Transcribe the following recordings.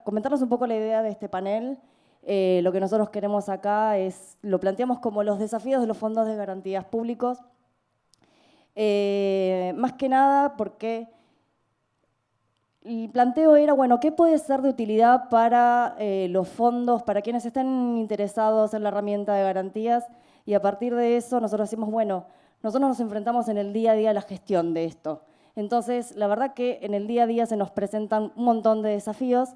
comentarles un poco la idea de este panel. Lo que nosotros queremos acá es, lo planteamos como los desafíos de los fondos de garantías públicos. Más que nada porque el planteo era, bueno, ¿qué puede ser de utilidad para los fondos, para quienes estén interesados en la herramienta de garantías? Y a partir de eso nosotros decimos, bueno, nosotros nos enfrentamos en el día a día a la gestión de esto. Entonces, la verdad que en el día a día se nos presentan un montón de desafíos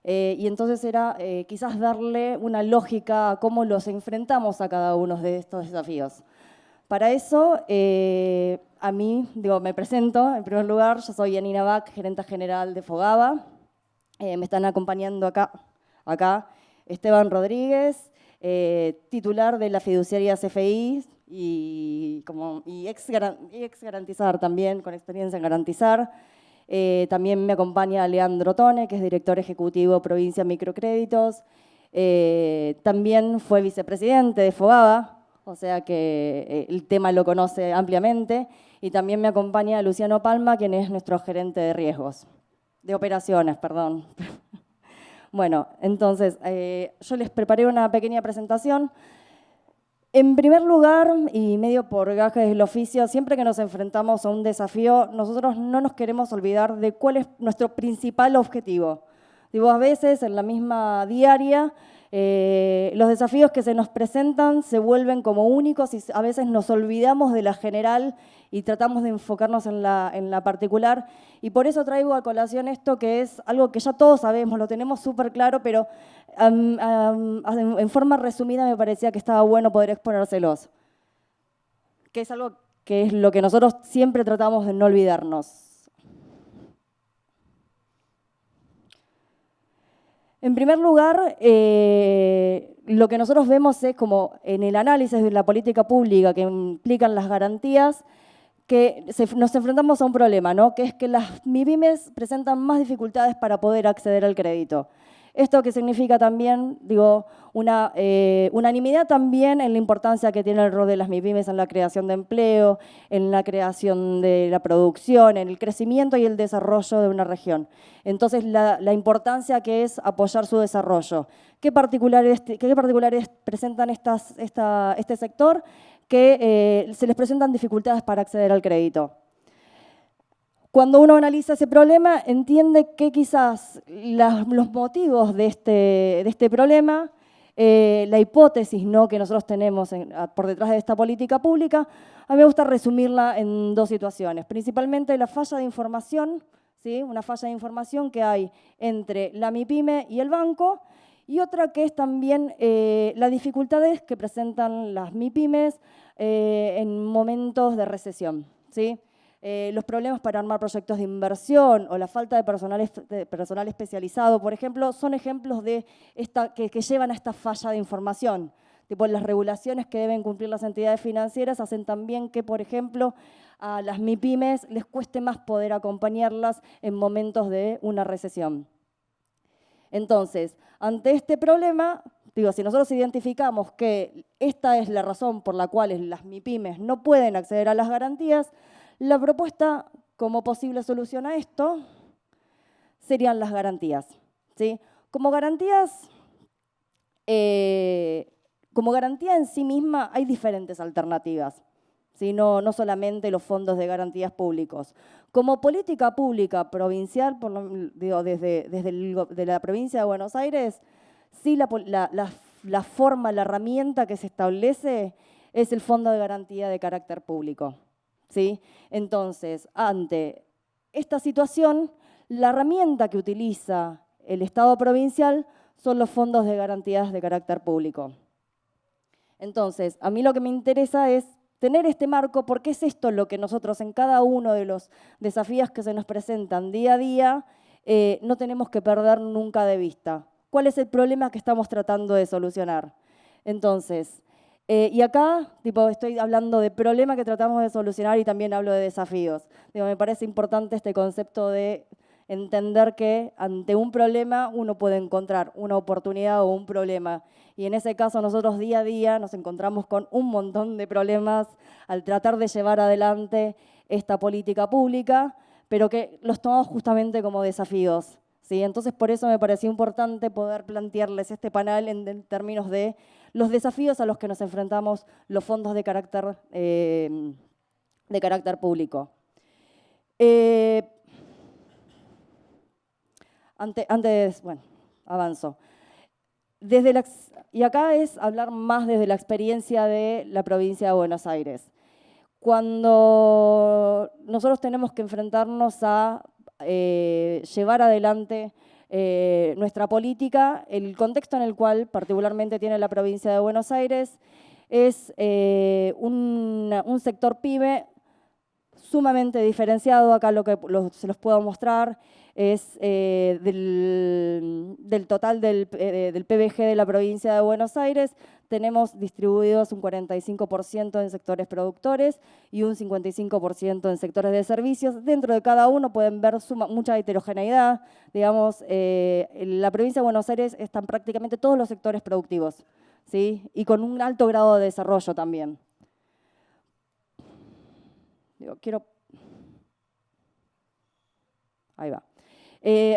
y entonces era quizás darle una lógica a cómo los enfrentamos a cada uno de estos desafíos. Para eso, a mí, me presento, en primer lugar, yo soy Yanina Bach, gerenta general de Fogaba. Me están acompañando acá Esteban Rodríguez, titular de la fiduciaria CFI y ex garantizar también, con experiencia en garantizar. También me acompaña Leandro Tone, que es director ejecutivo Provincia Microcréditos. También fue vicepresidente de Fogaba, o sea que el tema lo conoce ampliamente. Y también me acompaña Luciano Palma, quien es nuestro gerente de riesgos, de operaciones, perdón. Bueno, entonces, yo les preparé una pequeña presentación. En primer lugar, y medio por gajes del oficio, siempre que nos enfrentamos a un desafío, nosotros no nos queremos olvidar de cuál es nuestro principal objetivo. Digo, a veces en la misma diaria, los desafíos que se nos presentan se vuelven como únicos y a veces nos olvidamos de la general y tratamos de enfocarnos en la particular. Y por eso traigo a colación esto que es algo que ya todos sabemos, lo tenemos súper claro, pero en forma resumida me parecía que estaba bueno poder exponérselos. Que es algo que es lo que nosotros siempre tratamos de no olvidarnos. En primer lugar, lo que nosotros vemos es como en el análisis de la política pública que implican las garantías, que nos enfrentamos a un problema, ¿no? Que es que las MIPYMES presentan más dificultades para poder acceder al crédito. Esto que significa también, una unanimidad también en la importancia que tiene el rol de las MIPYMES en la creación de empleo, en la creación de la producción, en el crecimiento y el desarrollo de una región. Entonces, la importancia que es apoyar su desarrollo. ¿Qué particularidades presentan este sector? Que se les presentan dificultades para acceder al crédito. Cuando uno analiza ese problema, entiende que quizás los motivos de este problema, la hipótesis, ¿no?, que nosotros tenemos por detrás de esta política pública, a mí me gusta resumirla en dos situaciones. Principalmente la falla de información, ¿sí?, una falla de información que hay entre la MIPYME y el banco, y otra que es también las dificultades que presentan las MIPYMES en momentos de recesión, ¿sí? Los problemas para armar proyectos de inversión o la falta de personal especializado, por ejemplo, son ejemplos de que llevan a esta falla de información. Tipo, las regulaciones que deben cumplir las entidades financieras hacen también que, por ejemplo, a las MIPYMES les cueste más poder acompañarlas en momentos de una recesión. Entonces, ante este problema, si nosotros identificamos que esta es la razón por la cual las MIPYMES no pueden acceder a las garantías, la propuesta como posible solución a esto serían las garantías, ¿sí? Como garantía en sí misma hay diferentes alternativas, ¿sí? No solamente los fondos de garantías públicos. Como política pública provincial, desde la provincia de Buenos Aires, sí la forma, la herramienta que se establece es el Fondo de Garantía de Carácter Público, ¿sí? Entonces, ante esta situación, la herramienta que utiliza el Estado provincial son los fondos de garantías de carácter público. Entonces, a mí lo que me interesa es tener este marco, porque es esto lo que nosotros en cada uno de los desafíos que se nos presentan día a día no tenemos que perder nunca de vista. ¿Cuál es el problema que estamos tratando de solucionar? Entonces, y acá estoy hablando de problemas que tratamos de solucionar y también hablo de desafíos. Me parece importante este concepto de entender que ante un problema uno puede encontrar una oportunidad o un problema. Y en ese caso nosotros día a día nos encontramos con un montón de problemas al tratar de llevar adelante esta política pública, pero que los tomamos justamente como desafíos, ¿sí? Entonces, por eso me pareció importante poder plantearles este panel en términos de los desafíos a los que nos enfrentamos los fondos de carácter público. Bueno, avanzo. Y acá es hablar más desde la experiencia de la provincia de Buenos Aires. Cuando nosotros tenemos que enfrentarnos a llevar adelante nuestra política, el contexto en el cual particularmente tiene la provincia de Buenos Aires es un sector PYME sumamente diferenciado. Acá se los puedo mostrar es del total del PBG de la provincia de Buenos Aires, tenemos distribuidos un 45% en sectores productores y un 55% en sectores de servicios. Dentro de cada uno pueden ver mucha heterogeneidad. Digamos, la provincia de Buenos Aires están prácticamente todos los sectores productivos, ¿sí? Y con un alto grado de desarrollo también. Ahí va.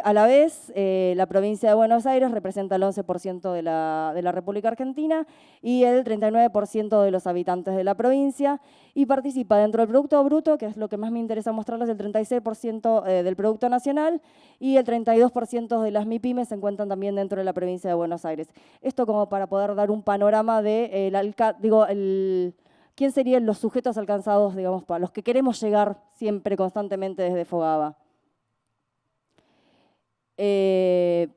A la vez, la provincia de Buenos Aires representa el 11% de la República Argentina y el 39% de los habitantes de la provincia y participa dentro del Producto Bruto, que es lo que más me interesa mostrarles, el 36% del Producto Nacional y el 32% de las MIPYMES se encuentran también dentro de la provincia de Buenos Aires. Esto como para poder dar un panorama de quién serían los sujetos alcanzados, digamos, para los que queremos llegar siempre, constantemente desde Fogaba.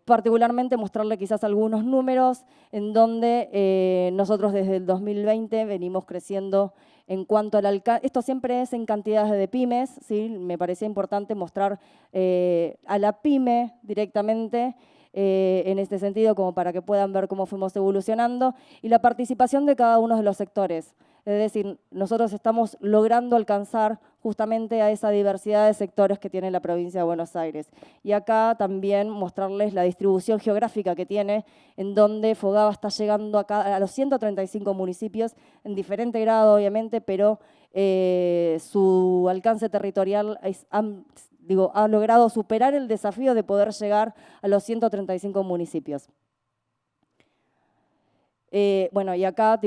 Particularmente mostrarle quizás algunos números en donde nosotros desde el 2020 venimos creciendo en cuanto al alcance. Esto siempre es en cantidades de pymes, ¿sí? Me parecía importante mostrar a la pyme directamente en este sentido, como para que puedan ver cómo fuimos evolucionando y la participación de cada uno de los sectores. Es decir, nosotros estamos logrando alcanzar justamente a esa diversidad de sectores que tiene la provincia de Buenos Aires. Y acá también mostrarles la distribución geográfica que tiene, en donde Fogaba está llegando a los 135 municipios, en diferente grado obviamente, pero su alcance territorial ha logrado superar el desafío de poder llegar a los 135 municipios. Bueno, y acá,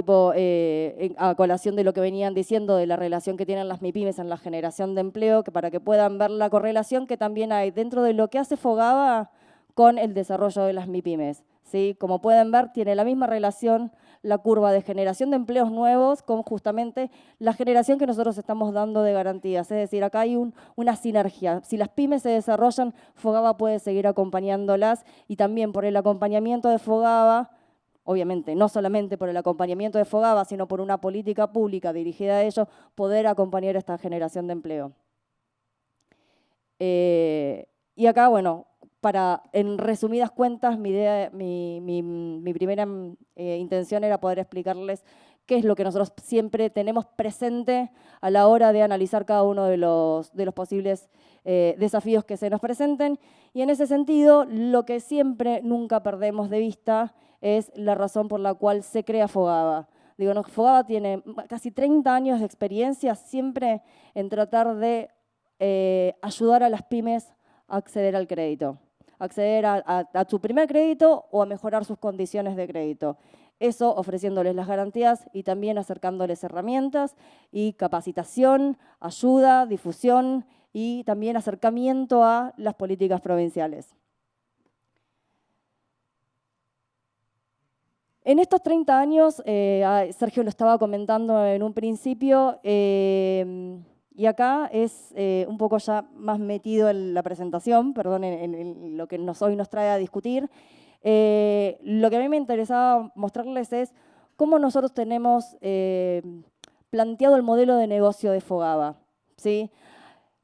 a colación de lo que venían diciendo de la relación que tienen las MIPYMES en la generación de empleo, que para que puedan ver la correlación que también hay dentro de lo que hace Fogaba con el desarrollo de las MIPYMES, ¿sí? Como pueden ver, tiene la misma relación la curva de generación de empleos nuevos con justamente la generación que nosotros estamos dando de garantías. Es decir, acá hay una sinergia. Si las pymes se desarrollan, Fogaba puede seguir acompañándolas y también por el acompañamiento de Fogaba, obviamente, no solamente por el acompañamiento de Fogaba, sino por una política pública dirigida a ello, poder acompañar esta generación de empleo. Y acá, bueno, en resumidas cuentas, mi primera intención era poder explicarles qué es lo que nosotros siempre tenemos presente a la hora de analizar cada uno de los posibles desafíos que se nos presenten. Y en ese sentido, lo que siempre nunca perdemos de vista es la razón por la cual se crea Fogaba. Fogaba tiene casi 30 años de experiencia siempre en tratar de ayudar a las pymes a acceder al crédito, acceder a su primer crédito o a mejorar sus condiciones de crédito. Eso ofreciéndoles las garantías y también acercándoles herramientas y capacitación, ayuda, difusión y también acercamiento a las políticas provinciales. En estos 30 años, Sergio lo estaba comentando en un principio, y acá es un poco ya más metido en la presentación, perdón, en lo que hoy nos trae a discutir. Lo que a mí me interesaba mostrarles es cómo nosotros tenemos planteado el modelo de negocio de Fogaba, ¿sí?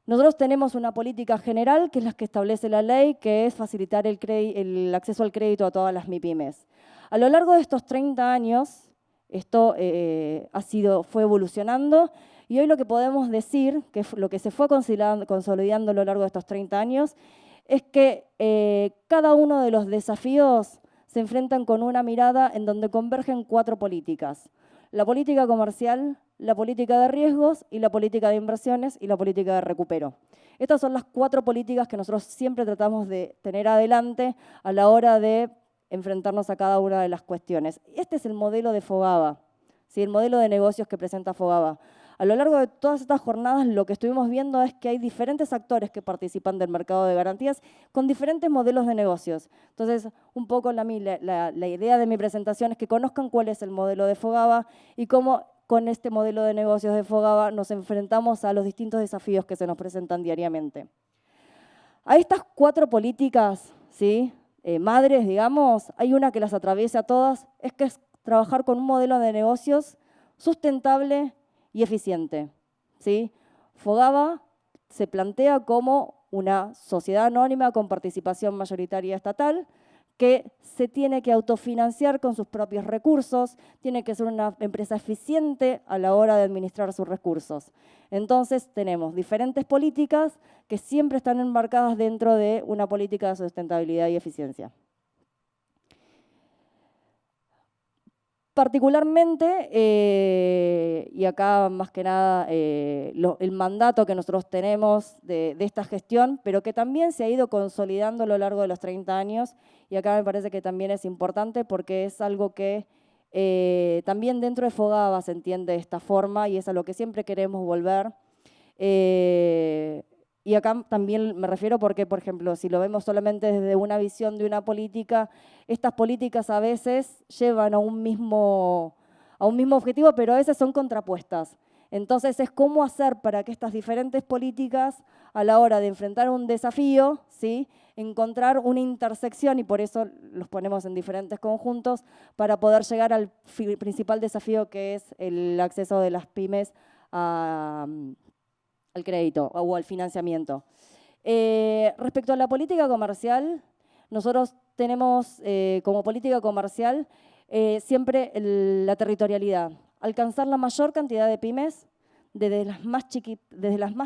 Nosotros tenemos una política general, que es la que establece la ley, que es facilitar el acceso al crédito a todas las MIPYMES. A lo largo de estos 30 años, esto fue evolucionando y hoy lo que podemos decir, que lo que se fue consolidando a lo largo de estos 30 años, es que cada uno de los desafíos se enfrentan con una mirada en donde convergen 4 políticas. La política comercial, la política de riesgos y la política de inversiones y la política de recupero. Estas son las 4 políticas que nosotros siempre tratamos de tener adelante a la hora de enfrentarnos a cada una de las cuestiones. Este es el modelo de Fogava, ¿sí? El modelo de negocios que presenta Fogava. A lo largo de todas estas jornadas lo que estuvimos viendo es que hay diferentes actores que participan del mercado de garantías con diferentes modelos de negocios. Entonces, un poco la idea de mi presentación es que conozcan cuál es el modelo de Fogava y cómo con este modelo de negocios de Fogava nos enfrentamos a los distintos desafíos que se nos presentan diariamente. A estas 4 políticas, ¿sí? Madres, digamos, hay una que las atraviesa a todas, que es trabajar con un modelo de negocios sustentable y eficiente, ¿sí? Fogava se plantea como una sociedad anónima con participación mayoritaria estatal que se tiene que autofinanciar con sus propios recursos, tiene que ser una empresa eficiente a la hora de administrar sus recursos. Entonces tenemos diferentes políticas que siempre están enmarcadas dentro de una política de sustentabilidad y eficiencia. Particularmente, y acá más que nada el mandato que nosotros tenemos de esta gestión, pero que también se ha ido consolidando a lo largo de los 30 años, y acá me parece que también es importante porque es algo que también dentro de Fogava se entiende de esta forma y es a lo que siempre queremos volver. Y acá también me refiero porque, por ejemplo, si lo vemos solamente desde una visión de una política, estas políticas a veces llevan a un mismo objetivo, pero a veces son contrapuestas. Entonces, es cómo hacer para que estas diferentes políticas, a la hora de enfrentar un desafío, ¿sí?, encontrar una intersección, y por eso los ponemos en diferentes conjuntos, para poder llegar al principal desafío, que es el acceso de las pymes al crédito o al financiamiento. Respecto a la política comercial, nosotros tenemos como política comercial siempre la territorialidad, alcanzar la mayor cantidad de pymes, desde las más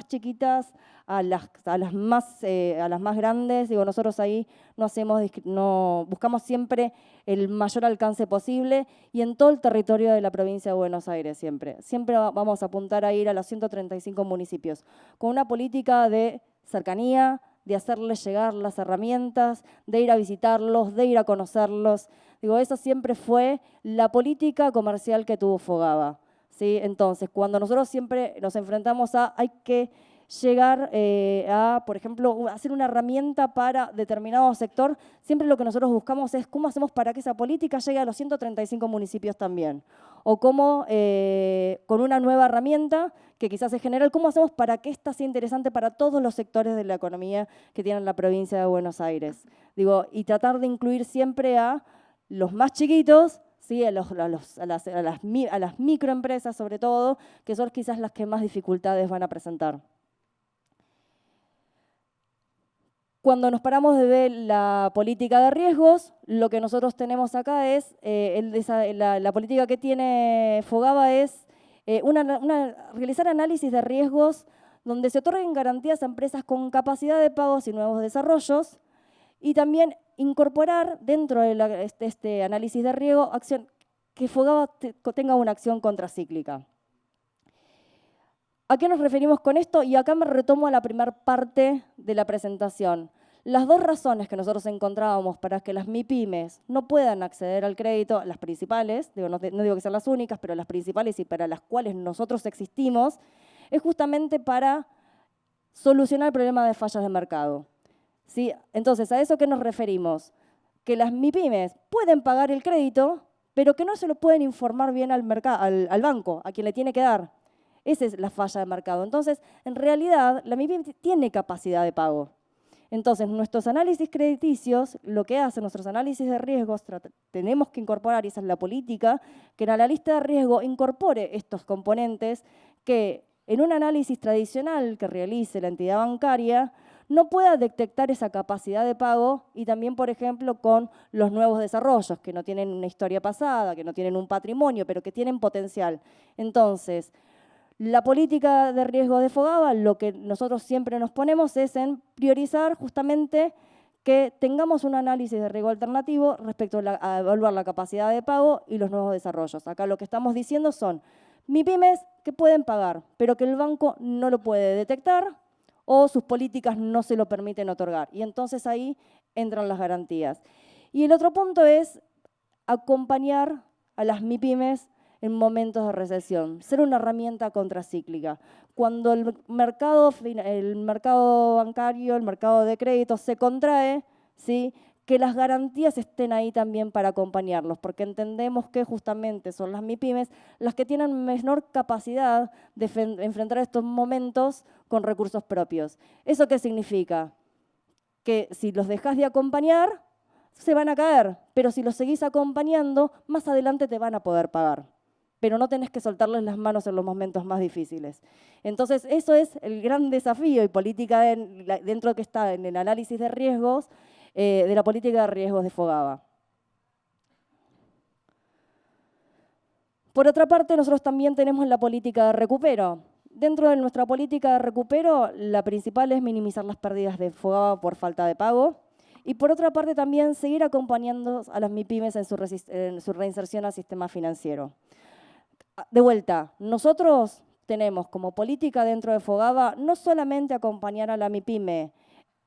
chiquitas a las más grandes. Digo, nosotros ahí buscamos siempre el mayor alcance posible y en todo el territorio de la provincia de Buenos Aires siempre. Siempre vamos a apuntar a ir a los 135 municipios con una política de cercanía, de hacerles llegar las herramientas, de ir a visitarlos, de ir a conocerlos. Digo, eso siempre fue la política comercial que tuvo Fogava, ¿sí? Entonces, cuando nosotros siempre nos enfrentamos hay que llegar a, por ejemplo, hacer una herramienta para determinado sector, siempre lo que nosotros buscamos es cómo hacemos para que esa política llegue a los 135 municipios también. O cómo, con una nueva herramienta que quizás es general, cómo hacemos para que esta sea interesante para todos los sectores de la economía que tiene la provincia de Buenos Aires. Digo, y tratar de incluir siempre a los más chiquitos, ¿sí?, a las microempresas sobre todo, que son quizás las que más dificultades van a presentar. Cuando nos paramos de ver la política de riesgos, lo que nosotros tenemos acá es, la política que tiene Fogava es realizar análisis de riesgos donde se otorguen garantías a empresas con capacidad de pagos y nuevos desarrollos, y también incorporar dentro de este análisis de riesgo que Fogava tenga una acción contracíclica. ¿A qué nos referimos con esto? Y acá me retomo a la primera parte de la presentación. Las 2 razones que nosotros encontrábamos para que las MIPYMES no puedan acceder al crédito, las principales, no digo que sean las únicas, pero las principales y para las cuales nosotros existimos, es justamente para solucionar el problema de fallas de mercado, ¿sí? Entonces, ¿a eso qué nos referimos? Que las MIPYMES pueden pagar el crédito, pero que no se lo pueden informar bien al banco, a quien le tiene que dar. Esa es la falla de mercado. Entonces, en realidad, la MIPYME tiene capacidad de pago. Entonces, nuestros análisis crediticios, lo que hacen nuestros análisis de riesgos, tenemos que incorporar, y esa es la política, que en la lista de riesgo incorpore estos componentes que en un análisis tradicional que realice la entidad bancaria no pueda detectar esa capacidad de pago, y también, por ejemplo, con los nuevos desarrollos que no tienen una historia pasada, que no tienen un patrimonio, pero que tienen potencial. Entonces, la política de riesgo de Fogava, lo que nosotros siempre nos ponemos es en priorizar justamente que tengamos un análisis de riesgo alternativo respecto a evaluar la capacidad de pago y los nuevos desarrollos. Acá lo que estamos diciendo son MIPYMES que pueden pagar, pero que el banco no lo puede detectar o sus políticas no se lo permiten otorgar. Y entonces ahí entran las garantías. Y el otro punto es acompañar a las MIPYMES en momentos de recesión, ser una herramienta contracíclica. Cuando el mercado bancario, el mercado de crédito se contrae, ¿sí?, que las garantías estén ahí también para acompañarlos, porque entendemos que justamente son las MIPYMES las que tienen menor capacidad de enfrentar estos momentos con recursos propios. ¿Eso qué significa? Que si los dejas de acompañar, se van a caer, pero si los seguís acompañando, más adelante te van a poder pagar, pero no tenés que soltarles las manos en los momentos más difíciles. Entonces, eso es el gran desafío y política dentro que está en el análisis de riesgos, de la política de riesgos de FOGABA. Por otra parte, nosotros también tenemos la política de recupero. Dentro de nuestra política de recupero, la principal es minimizar las pérdidas de FOGABA por falta de pago. Y por otra parte, también seguir acompañando a las MIPYMES en su reinserción al sistema financiero. De vuelta, nosotros tenemos como política dentro de FOGABA no solamente acompañar a la MIPYME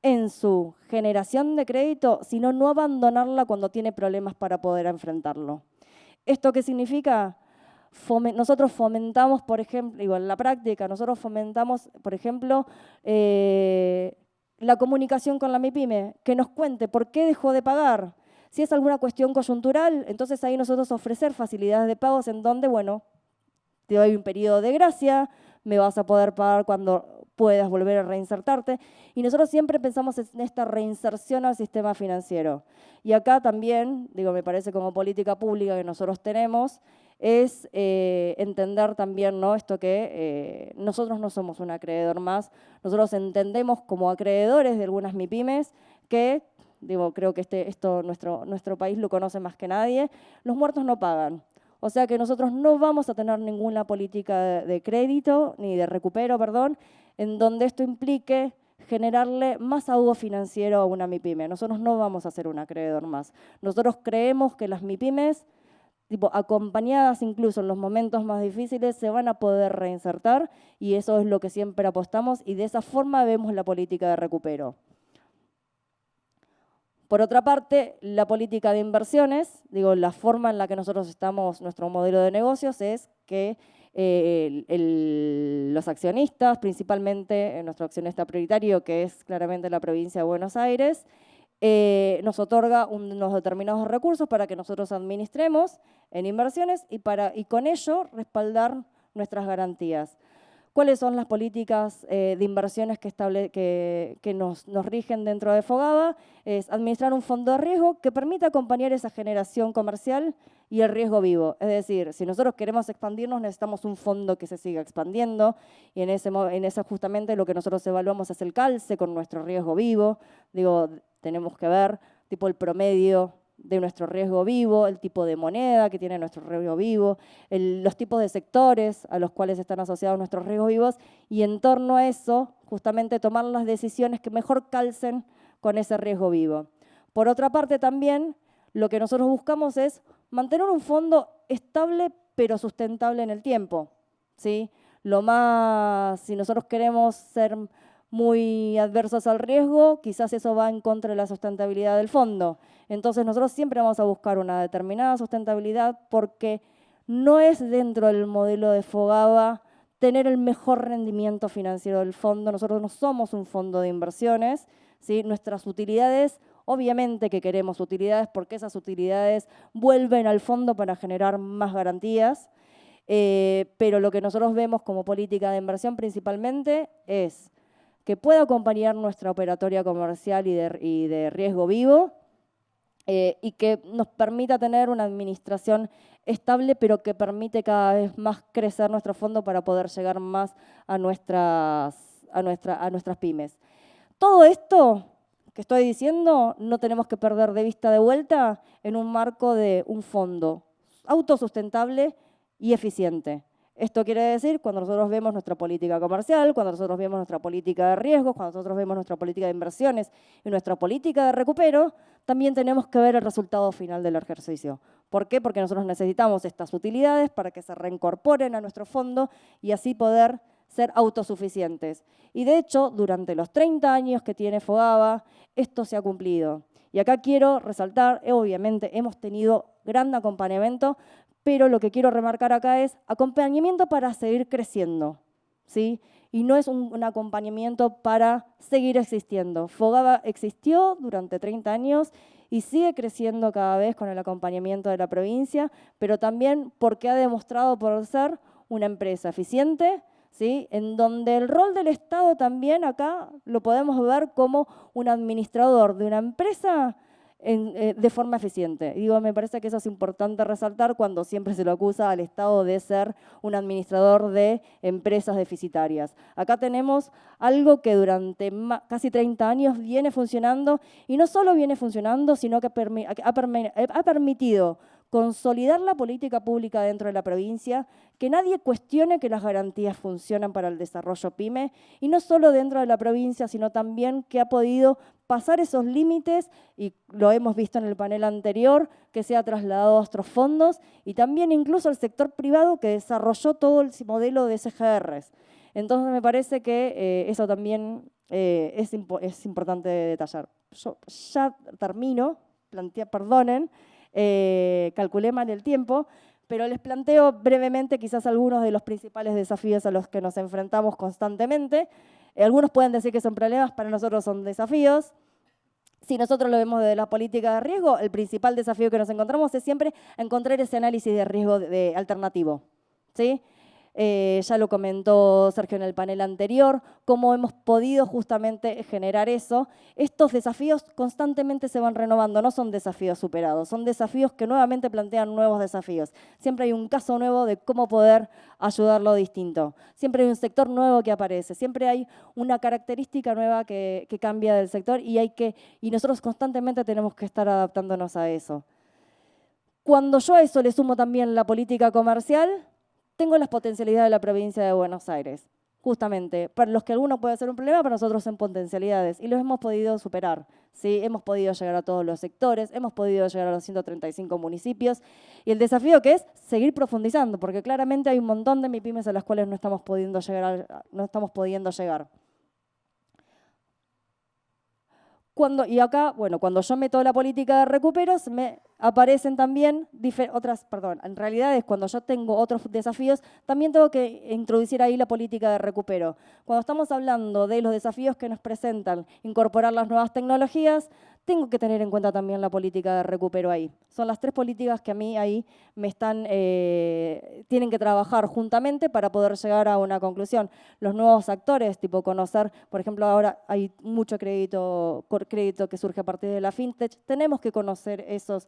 en su generación de crédito, sino no abandonarla cuando tiene problemas para poder enfrentarlo. ¿Esto qué significa? Nosotros fomentamos, por ejemplo, digo, en la práctica, nosotros fomentamos, por ejemplo, la comunicación con la MIPYME, que nos cuente por qué dejó de pagar. Si es alguna cuestión coyuntural, entonces ahí nosotros ofrecer facilidades de pagos en donde, bueno, te doy un periodo de gracia, me vas a poder pagar cuando puedas volver a reinsertarte. Y nosotros siempre pensamos en esta reinserción al sistema financiero. Y acá también, digo, me parece como política pública que nosotros tenemos, es entender también, ¿no?, esto que nosotros no somos un acreedor más, nosotros entendemos como acreedores de algunas MIPYMES que, digo, creo que esto nuestro país lo conoce más que nadie, los muertos no pagan. O sea que nosotros no vamos a tener ninguna política de crédito, ni de recupero, perdón, en donde esto implique generarle más ahogo financiero a una MIPYME. Nosotros no vamos a ser un acreedor más. Nosotros creemos que las MIPYMES, acompañadas incluso en los momentos más difíciles, se van a poder reinsertar y eso es lo que siempre apostamos y de esa forma vemos la política de recupero. Por otra parte, la política de inversiones, la forma en la que nosotros estamos, nuestro modelo de negocios es que los accionistas, principalmente nuestro accionista prioritario, que es claramente la provincia de Buenos Aires, nos otorga unos determinados recursos para que nosotros administremos en inversiones y con ello respaldar nuestras garantías. ¿Cuáles son las políticas de inversiones que nos rigen dentro de FOGABA? Es administrar un fondo de riesgo que permita acompañar esa generación comercial y el riesgo vivo. Es decir, si nosotros queremos expandirnos, necesitamos un fondo que se siga expandiendo y en ese justamente lo que nosotros evaluamos es el calce con nuestro riesgo vivo. Tenemos que ver el promedio de nuestro riesgo vivo, el tipo de moneda que tiene nuestro riesgo vivo, los tipos de sectores a los cuales están asociados nuestros riesgos vivos y en torno a eso justamente tomar las decisiones que mejor calcen con ese riesgo vivo. Por otra parte también lo que nosotros buscamos es mantener un fondo estable pero sustentable en el tiempo, ¿sí? Si nosotros queremos ser muy adversos al riesgo, quizás eso va en contra de la sustentabilidad del fondo. Entonces nosotros siempre vamos a buscar una determinada sustentabilidad porque no es dentro del modelo de FOGABA tener el mejor rendimiento financiero del fondo. Nosotros no somos un fondo de inversiones, ¿sí? Nuestras utilidades, obviamente que queremos utilidades porque esas utilidades vuelven al fondo para generar más garantías, pero lo que nosotros vemos como política de inversión principalmente es que pueda acompañar nuestra operatoria comercial y de riesgo vivo y que nos permita tener una administración estable, pero que permite cada vez más crecer nuestro fondo para poder llegar más a nuestras pymes. Todo esto que estoy diciendo no tenemos que perder de vista de vuelta en un marco de un fondo autosustentable y eficiente. Esto quiere decir, cuando nosotros vemos nuestra política comercial, cuando nosotros vemos nuestra política de riesgos, cuando nosotros vemos nuestra política de inversiones y nuestra política de recupero, también tenemos que ver el resultado final del ejercicio. ¿Por qué? Porque nosotros necesitamos estas utilidades para que se reincorporen a nuestro fondo y así poder ser autosuficientes. Y de hecho, durante los 30 años que tiene Fogava, esto se ha cumplido. Y acá quiero resaltar, obviamente hemos tenido gran acompañamiento, pero lo que quiero remarcar acá es acompañamiento para seguir creciendo, ¿sí? Y no es un acompañamiento para seguir existiendo. Fogava existió durante 30 años y sigue creciendo cada vez con el acompañamiento de la provincia, pero también porque ha demostrado por ser una empresa eficiente, ¿sí? En donde el rol del Estado también acá lo podemos ver como un administrador de una empresa de forma eficiente. Digo, me parece que eso es importante resaltar cuando siempre se lo acusa al Estado de ser un administrador de empresas deficitarias. Acá tenemos algo que durante casi 30 años viene funcionando, y no solo viene funcionando, sino que ha permitido consolidar la política pública dentro de la provincia, que nadie cuestione que las garantías funcionan para el desarrollo PYME, y no solo dentro de la provincia, sino también que ha podido pasar esos límites, y lo hemos visto en el panel anterior, que se ha trasladado a otros fondos, y también incluso al sector privado que desarrolló todo el modelo de SGRs. Entonces me parece que eso también es importante detallar. Yo ya termino, perdonen, calculé mal el tiempo, pero les planteo brevemente quizás algunos de los principales desafíos a los que nos enfrentamos constantemente. Algunos pueden decir que son problemas, para nosotros son desafíos. Si nosotros lo vemos desde la política de riesgo, el principal desafío que nos encontramos es siempre encontrar ese análisis de riesgo alternativo, ¿sí? Ya lo comentó Sergio en el panel anterior, cómo hemos podido justamente generar eso. Estos desafíos constantemente se van renovando, no son desafíos superados, son desafíos que nuevamente plantean nuevos desafíos. Siempre hay un caso nuevo de cómo poder ayudarlo distinto. Siempre hay un sector nuevo que aparece, siempre hay una característica nueva que cambia del sector y nosotros constantemente tenemos que estar adaptándonos a eso. Cuando yo a eso le sumo también la política comercial, tengo las potencialidades de la provincia de Buenos Aires. Justamente, para los que alguno puede ser un problema, para nosotros son potencialidades y los hemos podido superar, ¿sí? Hemos podido llegar a todos los sectores, hemos podido llegar a los 135 municipios y el desafío que es seguir profundizando, porque claramente hay un montón de MIPYMES a las cuales no estamos pudiendo llegar. Y acá, bueno, cuando yo meto la política de recuperos, me aparecen también en realidad es cuando yo tengo otros desafíos, también tengo que introducir ahí la política de recupero. Cuando estamos hablando de los desafíos que nos presentan, incorporar las nuevas tecnologías, tengo que tener en cuenta también la política de recupero ahí. Son las tres políticas que a mí ahí tienen que trabajar juntamente para poder llegar a una conclusión. Los nuevos actores, tipo conocer, por ejemplo, ahora hay mucho crédito que surge a partir de la fintech, tenemos que conocer esos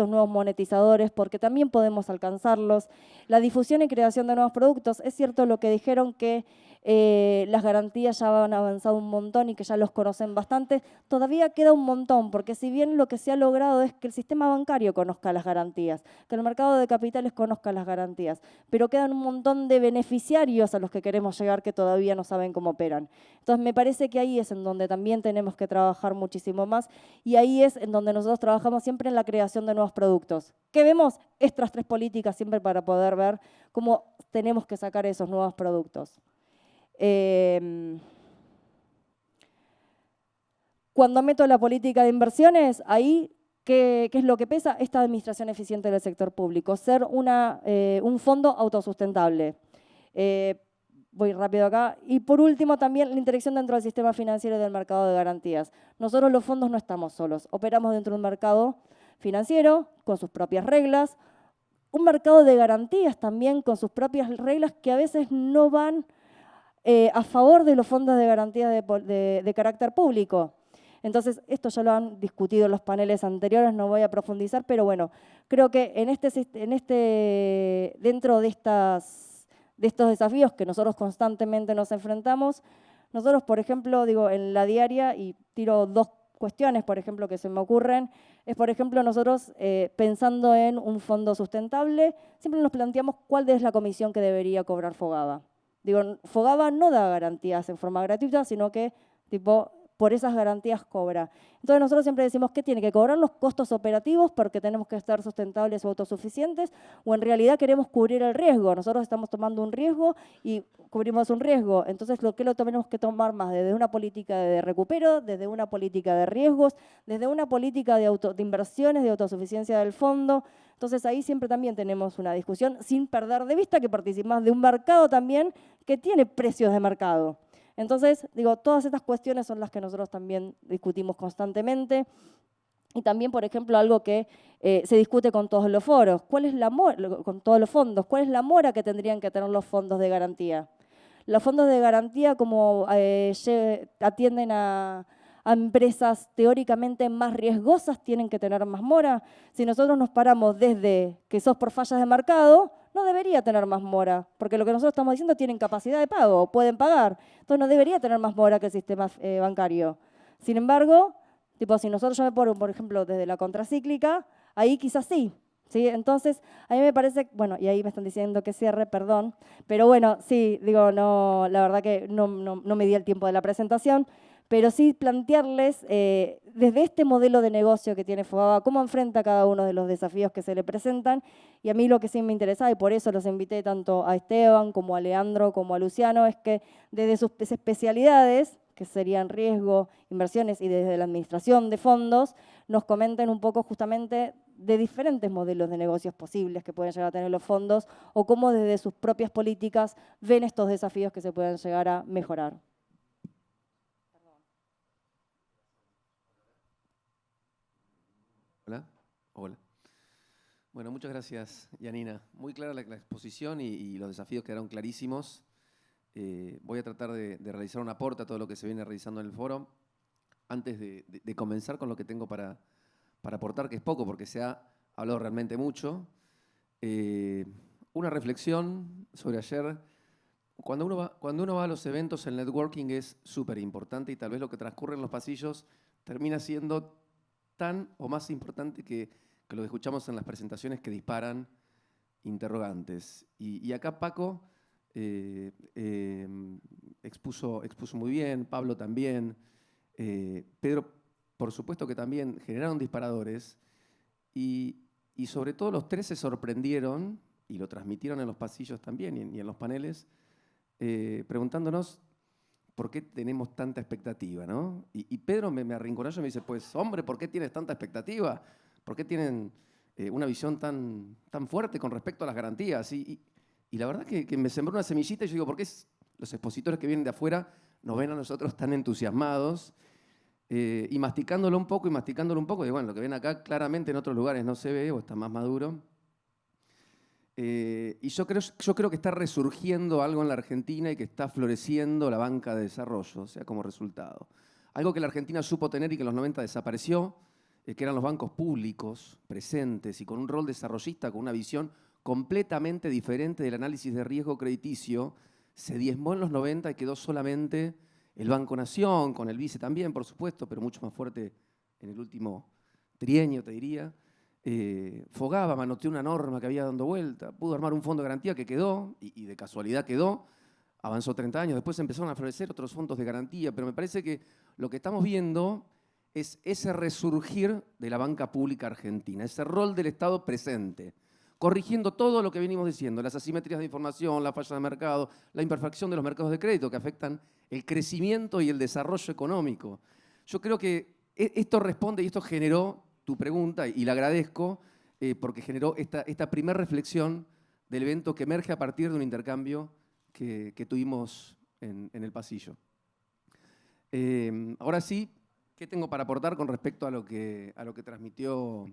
nuevos monetizadores porque también podemos alcanzarlos. La difusión y creación de nuevos productos, es cierto lo que dijeron que las garantías ya han avanzado un montón y que ya los conocen bastante, todavía queda un montón, porque si bien lo que se ha logrado es que el sistema bancario conozca las garantías, que el mercado de capitales conozca las garantías, pero quedan un montón de beneficiarios a los que queremos llegar que todavía no saben cómo operan. Entonces me parece que ahí es en donde también tenemos que trabajar muchísimo más y ahí es en donde nosotros trabajamos siempre en la creación de nuevos productos. ¿Qué vemos? Estas tres políticas siempre para poder ver cómo tenemos que sacar esos nuevos productos. Cuando meto la política de inversiones, ahí, ¿qué es lo que pesa? Esta administración eficiente del sector público, ser un fondo autosustentable. Voy rápido acá. Y por último, también la interacción dentro del sistema financiero y del mercado de garantías. Nosotros los fondos no estamos solos, operamos dentro de un mercado financiero con sus propias reglas, un mercado de garantías también con sus propias reglas que a veces no van a favor de los fondos de garantía de carácter público. Entonces, esto ya lo han discutido en los paneles anteriores, no voy a profundizar, pero bueno, creo que dentro de estos desafíos que nosotros constantemente nos enfrentamos, nosotros, por ejemplo, en la diaria, y tiro dos cuestiones, por ejemplo, que se me ocurren, es, por ejemplo, nosotros pensando en un fondo sustentable, siempre nos planteamos cuál es la comisión que debería cobrar Fogava. Fogava no da garantías en forma gratuita, sino que por esas garantías cobra. Entonces nosotros siempre decimos que tiene que cobrar los costos operativos porque tenemos que estar sustentables o autosuficientes, o en realidad queremos cubrir el riesgo. Nosotros estamos tomando un riesgo y cubrimos un riesgo. Entonces lo que lo tenemos que tomar más desde una política de recupero, desde una política de riesgos, desde una política de inversiones, de autosuficiencia del fondo. Entonces ahí siempre también tenemos una discusión sin perder de vista que participamos de un mercado también que tiene precios de mercado. Entonces, digo, todas estas cuestiones son las que nosotros también discutimos constantemente. Y también, por ejemplo, algo que se discute con todos los foros, con todos los fondos, ¿cuál es la mora que tendrían que tener los fondos de garantía? Los fondos de garantía, como atienden a empresas teóricamente más riesgosas, tienen que tener más mora. Si nosotros nos paramos desde que sos por fallas de mercado, no debería tener más mora, porque lo que nosotros estamos diciendo tienen capacidad de pago, pueden pagar. Entonces no debería tener más mora que el sistema bancario. Sin embargo, tipo, si nosotros yo me pongo, por ejemplo, desde la contracíclica, ahí quizás sí. ¿Sí? Entonces, a mí me parece, bueno, y ahí me están diciendo que cierre, perdón, pero bueno, sí, digo, no, la verdad que no me di el tiempo de la presentación, pero sí plantearles desde este modelo de negocio que tiene Fogaba, cómo enfrenta cada uno de los desafíos que se le presentan, y a mí lo que sí me interesaba, y por eso los invité tanto a Esteban, como a Leandro, como a Luciano, es que desde sus especialidades, que serían riesgo, inversiones y desde la administración de fondos, nos comenten un poco justamente de diferentes modelos de negocios posibles que pueden llegar a tener los fondos o cómo desde sus propias políticas ven estos desafíos que se pueden llegar a mejorar. Hola. Hola. Bueno, muchas gracias, Yanina. Muy clara la exposición y los desafíos quedaron clarísimos. Voy a tratar de realizar un aporte a todo lo que se viene realizando en el foro. Antes de comenzar con lo que tengo para aportar, que es poco porque se ha hablado realmente mucho, una reflexión sobre ayer. Cuando uno va a los eventos, el networking es súper importante y tal vez lo que transcurre en los pasillos termina siendo tan o más importante que lo que escuchamos en las presentaciones que disparan interrogantes. Y acá Paco expuso muy bien, Pablo también, Pedro por supuesto que también generaron disparadores y sobre todo los tres se sorprendieron y lo transmitieron en los pasillos también y en los paneles, preguntándonos por qué tenemos tanta expectativa, ¿no? Y Pedro me arrinconó y me dice, pues hombre, ¿por qué tienes tanta expectativa? ¿Por qué tienen una visión tan fuerte con respecto a las garantías? Y la verdad que me sembró una semillita y yo digo, ¿por qué los expositores que vienen de afuera nos ven a nosotros tan entusiasmados? Y masticándolo un poco, y bueno, lo que ven acá claramente en otros lugares no se ve o está más maduro. Y yo creo que está resurgiendo algo en la Argentina y que está floreciendo la banca de desarrollo, o sea, como resultado. Algo que la Argentina supo tener y que en los 90 desapareció, que eran los bancos públicos, presentes y con un rol desarrollista, con una visión completamente diferente del análisis de riesgo crediticio, se diezmó en los 90 y quedó solamente el Banco Nación, con el vice también, por supuesto, pero mucho más fuerte en el último trienio, te diría. Fogaba, manoteó una norma que había dando vuelta, pudo armar un fondo de garantía que quedó, y de casualidad quedó, avanzó 30 años, después empezaron a florecer otros fondos de garantía, pero me parece que lo que estamos viendo es ese resurgir de la banca pública argentina, ese rol del Estado presente, corrigiendo todo lo que venimos diciendo, las asimetrías de información, la falla de mercado, la imperfección de los mercados de crédito que afectan el crecimiento y el desarrollo económico. Yo creo que esto responde y esto generó tu pregunta, y la agradezco, porque generó esta primera reflexión del evento que emerge a partir de un intercambio que tuvimos en el pasillo. Ahora sí, ¿qué tengo para aportar con respecto a lo que transmitió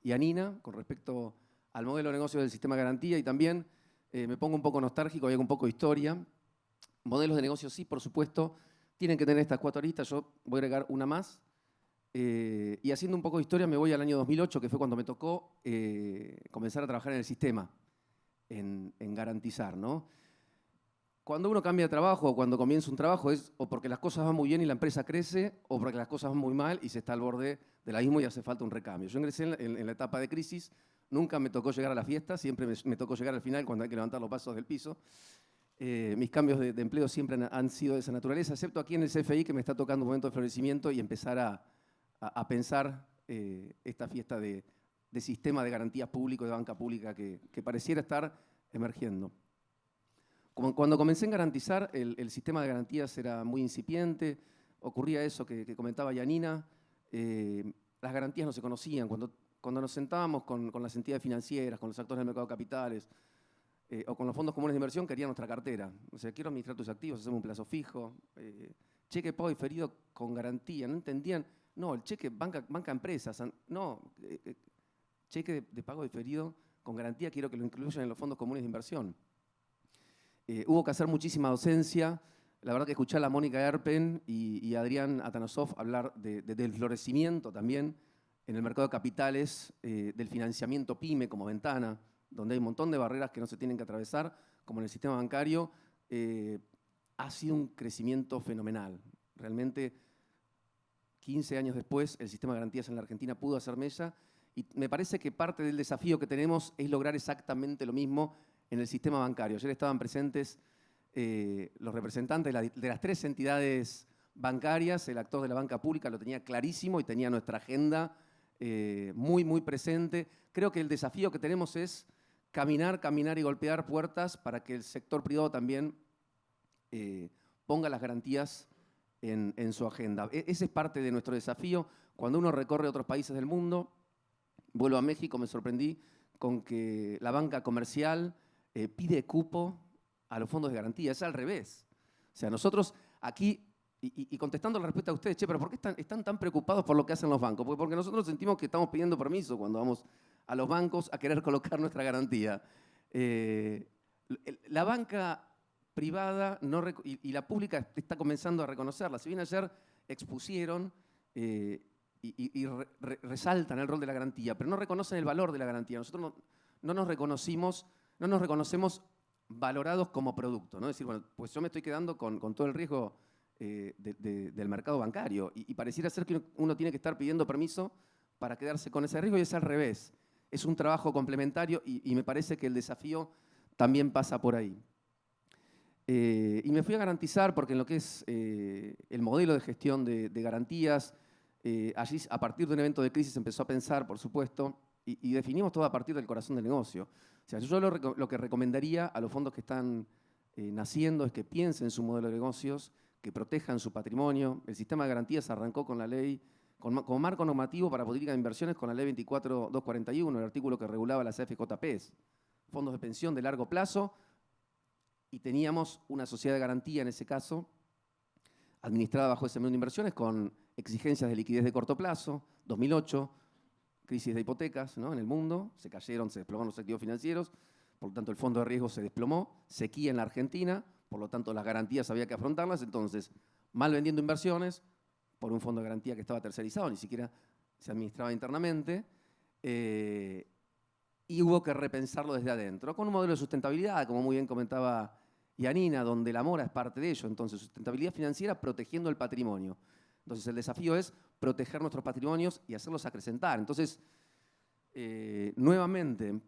Yanina, con respecto al modelo de negocio del sistema de garantía? Y también me pongo un poco nostálgico, hay un poco de historia. Modelos de negocio sí, por supuesto, tienen que tener estas 4 aristas, yo voy a agregar una más. Y haciendo un poco de historia me voy al año 2008, que fue cuando me tocó comenzar a trabajar en el sistema, en garantizar, ¿no? Cuando uno cambia de trabajo o cuando comienza un trabajo es o porque las cosas van muy bien y la empresa crece o porque las cosas van muy mal y se está al borde del abismo y hace falta un recambio. Yo ingresé en la etapa de crisis, nunca me tocó llegar a la fiesta, siempre me tocó llegar al final cuando hay que levantar los pasos del piso. Mis cambios de empleo siempre han sido de esa naturaleza, excepto aquí en el CFI, que me está tocando un momento de florecimiento y empezar a pensar esta fiesta de sistema de garantías público, de banca pública, que pareciera estar emergiendo. Cuando comencé en garantizar, el sistema de garantías era muy incipiente, ocurría eso que comentaba Yanina, las garantías no se conocían. Cuando nos sentábamos con las entidades financieras, con los actores del mercado de capitales, o con los fondos comunes de inversión, querían nuestra cartera. O sea, quiero administrar tus activos, hacemos un plazo fijo, cheque de pago diferido con garantía. No entendían, no, el cheque banca empresas, no, cheque de pago diferido con garantía, quiero que lo incluyan en los fondos comunes de inversión. Hubo que hacer muchísima docencia. La verdad que escuchar a Mónica Erpen y Adrián Atanasov hablar del florecimiento también en el mercado de capitales, del financiamiento PYME como ventana, donde hay un montón de barreras que no se tienen que atravesar, como en el sistema bancario, ha sido un crecimiento fenomenal. Realmente, 15 años después, el sistema de garantías en la Argentina pudo hacer mella, y me parece que parte del desafío que tenemos es lograr exactamente lo mismo en el sistema bancario. Ayer estaban presentes los representantes de las 3 entidades bancarias. El actor de la banca pública lo tenía clarísimo y tenía nuestra agenda muy, muy presente. Creo que el desafío que tenemos es caminar y golpear puertas para que el sector privado también ponga las garantías en su agenda. Ese es parte de nuestro desafío. Cuando uno recorre otros países del mundo, vuelvo a México, me sorprendí con que la banca comercial pide cupo a los fondos de garantía. Es al revés. O sea, nosotros aquí, y contestando la respuesta a ustedes, che, pero ¿por qué están tan preocupados por lo que hacen los bancos? Porque nosotros sentimos que estamos pidiendo permiso cuando vamos a los bancos a querer colocar nuestra garantía. La banca privada y la pública está comenzando a reconocerla. Si bien ayer expusieron y resaltan el rol de la garantía, pero no reconocen el valor de la garantía. Nosotros no nos reconocemos valorados como producto, ¿no? Es decir, bueno, pues yo me estoy quedando con todo el riesgo del mercado bancario y pareciera ser que uno tiene que estar pidiendo permiso para quedarse con ese riesgo, y es al revés. Es un trabajo complementario y me parece que el desafío también pasa por ahí. Y me fui a garantizar porque en lo que es el modelo de gestión de garantías, allí a partir de un evento de crisis empezó a pensar, por supuesto, y definimos todo a partir del corazón del negocio. O sea, yo lo que recomendaría a los fondos que están naciendo es que piensen en su modelo de negocios, que protejan su patrimonio. El sistema de garantías arrancó con la ley, como marco normativo para política de inversiones, con la ley 24241, el artículo que regulaba las AFJPs, fondos de pensión de largo plazo, y teníamos una sociedad de garantía en ese caso, administrada bajo ese menú de inversiones con exigencias de liquidez de corto plazo. 2008, crisis de hipotecas, ¿no?, en el mundo, se desplomaron los activos financieros, por lo tanto el fondo de riesgo se desplomó, sequía en la Argentina, por lo tanto las garantías había que afrontarlas, entonces mal vendiendo inversiones por un fondo de garantía que estaba tercerizado, ni siquiera se administraba internamente, y hubo que repensarlo desde adentro, con un modelo de sustentabilidad, como muy bien comentaba Yanina, donde la mora es parte de ello. Entonces, sustentabilidad financiera protegiendo el patrimonio. Entonces, el desafío es proteger nuestros patrimonios y hacerlos acrecentar. Entonces, nuevamente,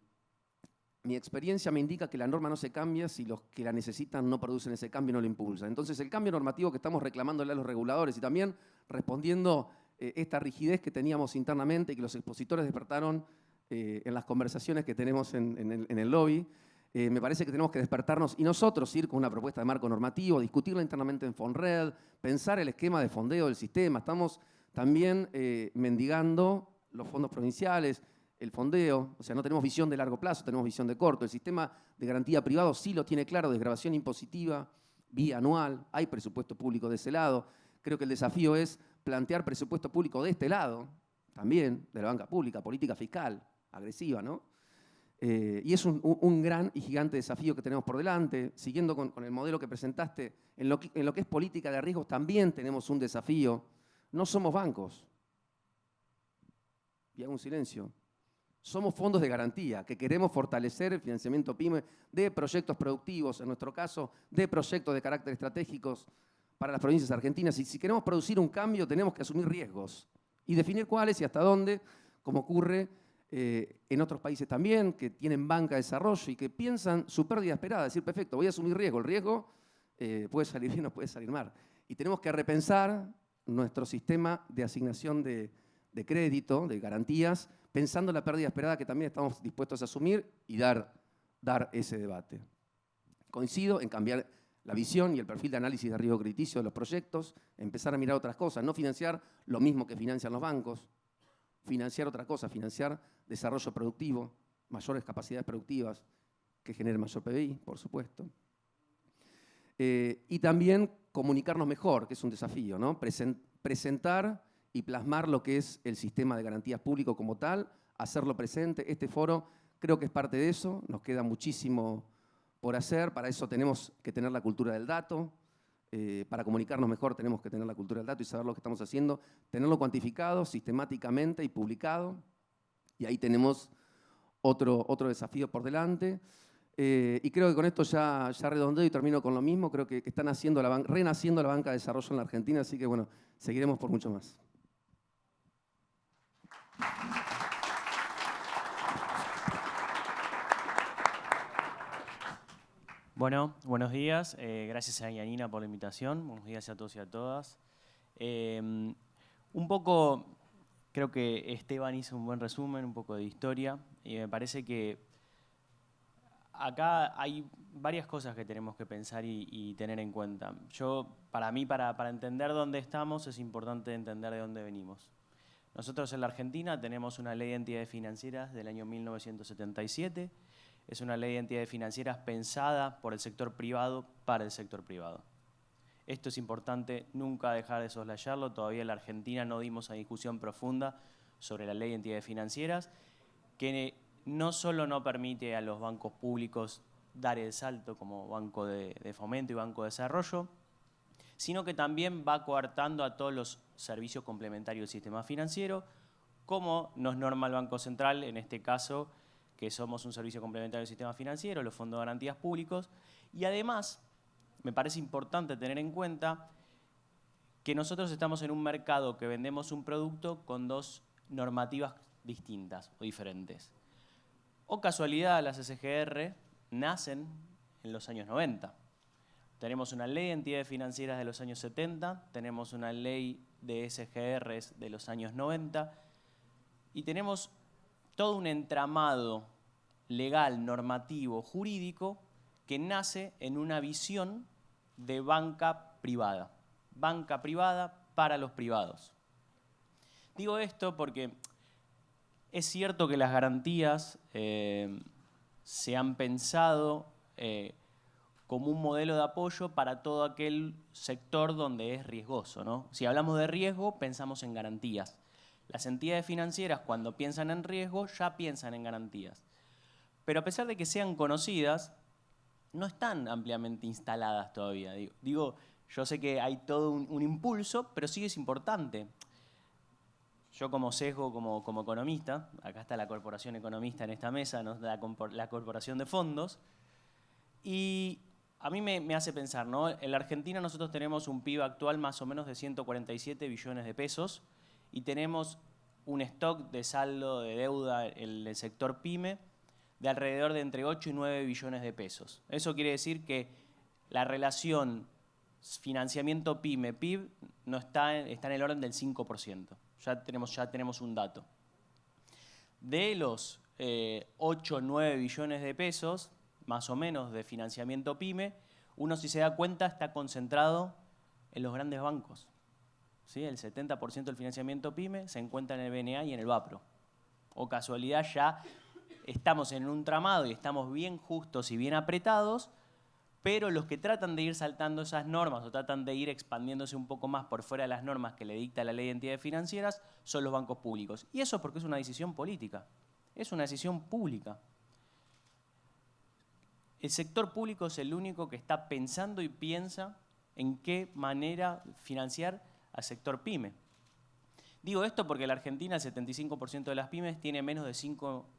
mi experiencia me indica que la norma no se cambia si los que la necesitan no producen ese cambio y no lo impulsan. Entonces, el cambio normativo que estamos reclamándole a los reguladores y también respondiendo esta rigidez que teníamos internamente y que los expositores despertaron en las conversaciones que tenemos en el lobby, me parece que tenemos que despertarnos y nosotros ir con una propuesta de marco normativo, discutirla internamente en Fonred, pensar el esquema de fondeo del sistema. Estamos también mendigando los fondos provinciales, el fondeo, o sea, no tenemos visión de largo plazo, tenemos visión de corto. El sistema de garantía privado sí lo tiene claro, desgravación impositiva, bianual, hay presupuesto público de ese lado. Creo que el desafío es plantear presupuesto público de este lado, también, de la banca pública, política fiscal, agresiva, ¿no? Y es un gran y gigante desafío que tenemos por delante. Siguiendo con el modelo que presentaste, en lo que es política de riesgos también tenemos un desafío. No somos bancos. Y hago un silencio. Somos fondos de garantía que queremos fortalecer el financiamiento PYME de proyectos productivos, en nuestro caso, de proyectos de carácter estratégicos para las provincias argentinas. Y si queremos producir un cambio, tenemos que asumir riesgos y definir cuáles y hasta dónde, como ocurre en otros países también, que tienen banca de desarrollo y que piensan su pérdida esperada, decir, perfecto, voy a asumir riesgo, el riesgo puede salir bien o puede salir mal. Y tenemos que repensar nuestro sistema de asignación de crédito, de garantías, pensando en la pérdida esperada que también estamos dispuestos a asumir y dar ese debate. Coincido en cambiar la visión y el perfil de análisis de riesgo crediticio de los proyectos, empezar a mirar otras cosas, no financiar lo mismo que financian los bancos, financiar otra cosa, financiar desarrollo productivo, mayores capacidades productivas que generen mayor PBI, por supuesto. Y también comunicarnos mejor, que es un desafío, ¿no? Presentar y plasmar lo que es el sistema de garantías público como tal, hacerlo presente. Este foro creo que es parte de eso, nos queda muchísimo por hacer, para eso tenemos que tener la cultura del dato, para comunicarnos mejor tenemos que tener la cultura del dato y saber lo que estamos haciendo, tenerlo cuantificado sistemáticamente y publicado, y ahí tenemos otro desafío por delante. Y creo que con esto ya redondeo y termino con lo mismo, creo que están renaciendo la banca de desarrollo en la Argentina, así que bueno, seguiremos por mucho más. Bueno, buenos días. Gracias a Yanina por la invitación. Buenos días a todos y a todas. Un poco, creo que Esteban hizo un buen resumen, un poco de historia. Y me parece que acá hay varias cosas que tenemos que pensar y tener en cuenta. Para mí, para entender dónde estamos, es importante entender de dónde venimos. Nosotros en la Argentina tenemos una ley de entidades financieras del año 1977. Es una ley de entidades financieras pensada por el sector privado para el sector privado. Esto es importante, nunca dejar de soslayarlo. Todavía en la Argentina no dimos a discusión profunda sobre la ley de entidades financieras, que no solo no permite a los bancos públicos dar el salto como Banco de Fomento y Banco de Desarrollo, sino que también va coartando a todos los servicios complementarios del sistema financiero, como nos norma el Banco Central, en este caso, que somos un servicio complementario del sistema financiero, los fondos de garantías públicos, y además me parece importante tener en cuenta que nosotros estamos en un mercado que vendemos un producto con dos normativas distintas o diferentes. O casualidad, las SGR nacen en los años 90. Tenemos una ley de entidades financieras de los años 70, tenemos una ley de SGRs de los años 90 y tenemos todo un entramado legal, normativo, jurídico que nace en una visión de banca privada para los privados. Digo esto porque es cierto que las garantías se han pensado como un modelo de apoyo para todo aquel sector donde es riesgoso, ¿no? Si hablamos de riesgo, pensamos en garantías. Las entidades financieras, cuando piensan en riesgo, ya piensan en garantías. Pero a pesar de que sean conocidas, no están ampliamente instaladas todavía. Digo, yo sé que hay todo un impulso, pero sí es importante. Yo como sesgo, como economista, acá está la corporación economista en esta mesa, ¿no? la corporación de fondos, y a mí me hace pensar, ¿no? En la Argentina nosotros tenemos un PIB actual más o menos de 147 billones de pesos y tenemos un stock de saldo de deuda en el sector PYME de alrededor de entre 8 y 9 billones de pesos. Eso quiere decir que la relación financiamiento PYME-PIB no está en el orden del 5%. Ya tenemos un dato. De los 8 o 9 billones de pesos, más o menos, de financiamiento PYME, uno, si se da cuenta, está concentrado en los grandes bancos. ¿Sí? El 70% del financiamiento PYME se encuentra en el BNA y en el BAPRO. O casualidad, ya estamos en un tramado y estamos bien justos y bien apretados, pero los que tratan de ir saltando esas normas o tratan de ir expandiéndose un poco más por fuera de las normas que le dicta la ley de entidades financieras son los bancos públicos. Y eso porque es una decisión política, es una decisión pública. El sector público es el único que está pensando y piensa en qué manera financiar al sector PYME. Digo esto porque en la Argentina el 75% de las pymes tiene menos de 5